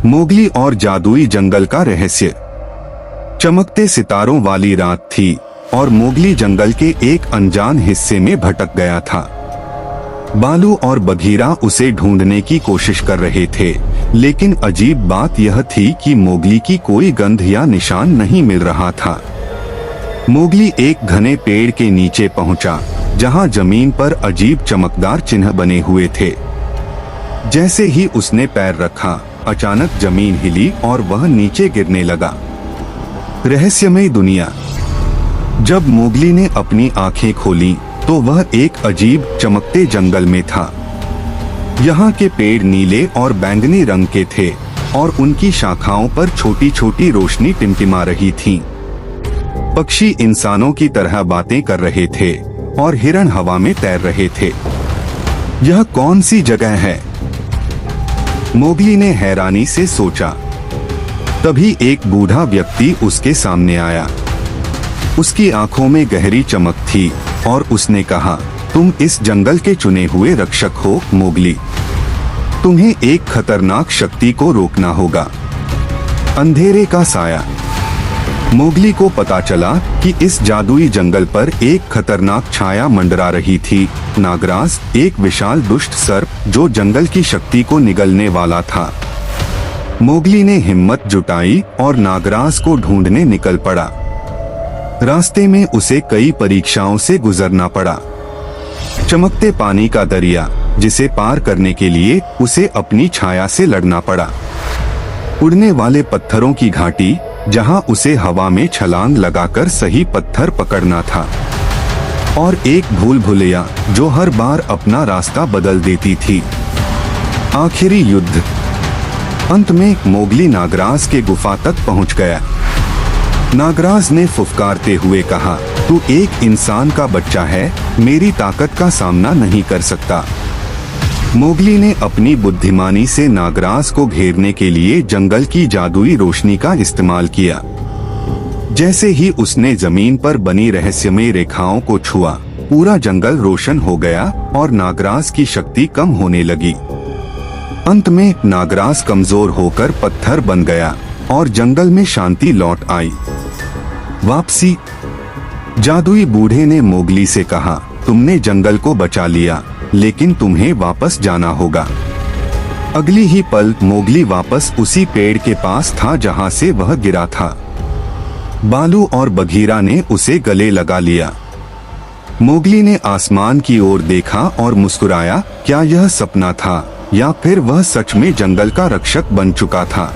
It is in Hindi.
मोगली और जादुई जंगल का रहस्य। चमकते सितारों वाली रात थी और मोगली जंगल के एक अनजान हिस्से में भटक गया था। बालू और बघीरा उसे ढूंढने की कोशिश कर रहे थे, लेकिन अजीब बात यह थी कि मोगली की कोई गंध या निशान नहीं मिल रहा था। मोगली एक घने पेड़ के नीचे पहुंचा, जहां जमीन पर अजीब चमकदार चिन्ह बने हुए थे। जैसे ही उसने पैर रखा, अचानक जमीन हिली और वह नीचे गिरने लगा। रहस्यमय दुनिया। जब मोगली ने अपनी आंखें खोलीं, तो वह एक अजीब चमकते जंगल में था। यहाँ के पेड़ नीले और बैंगनी रंग के थे और उनकी शाखाओं पर छोटी छोटी रोशनी टिमटिमा रही थी। पक्षी इंसानों की तरह बातें कर रहे थे और हिरण हवा में तैर रहे थे। यह कौन सी जगह है? मोगली ने हैरानी से सोचा। तभी एक बूढ़ा व्यक्ति उसके सामने आया। उसकी आंखों में गहरी चमक थी और उसने कहा, तुम इस जंगल के चुने हुए रक्षक हो मोगली। तुम्हें एक खतरनाक शक्ति को रोकना होगा। अंधेरे का साया। मोगली को पता चला कि इस जादुई जंगल पर एक खतरनाक छाया मंडरा रही थी। नागराज, एक विशाल दुष्ट सर्प जो जंगल की शक्ति को निगलने वाला था। मोगली ने हिम्मत जुटाई और नागराज को ढूंढने निकल पड़ा। रास्ते में उसे कई परीक्षाओं से गुजरना पड़ा। चमकते पानी का दरिया, जिसे पार करने के लिए उसे अपनी छाया से लड़ना पड़ा। उड़ने वाले पत्थरों की घाटी, जहां उसे हवा में छलांग लगाकर सही पत्थर पकड़ना था। और एक भूल भुलैया जो हर बार अपना रास्ता बदल देती थी। आखिरी युद्ध। अंत में मोगली नागराज के गुफा तक पहुंच गया। नागराज ने फुफकारते हुए कहा, तू एक इंसान का बच्चा है, मेरी ताकत का सामना नहीं कर सकता। मोगली ने अपनी बुद्धिमानी से नागराज को घेरने के लिए जंगल की जादुई रोशनी का इस्तेमाल किया। जैसे ही उसने जमीन पर बनी रहस्यमय रेखाओं को छुआ, पूरा जंगल रोशन हो गया और नागराज की शक्ति कम होने लगी। अंत में नागराज कमजोर होकर पत्थर बन गया और जंगल में शांति लौट आई। वापसी। जादुई बूढ़े ने मोगली से कहा, तुमने जंगल को बचा लिया, लेकिन तुम्हें वापस जाना होगा। अगली ही पल मोगली वापस उसी पेड़ के पास था जहां से वह गिरा था। बालू और बघीरा ने उसे गले लगा लिया। मोगली ने आसमान की ओर देखा और मुस्कुराया। क्या यह सपना था या फिर वह सच में जंगल का रक्षक बन चुका था?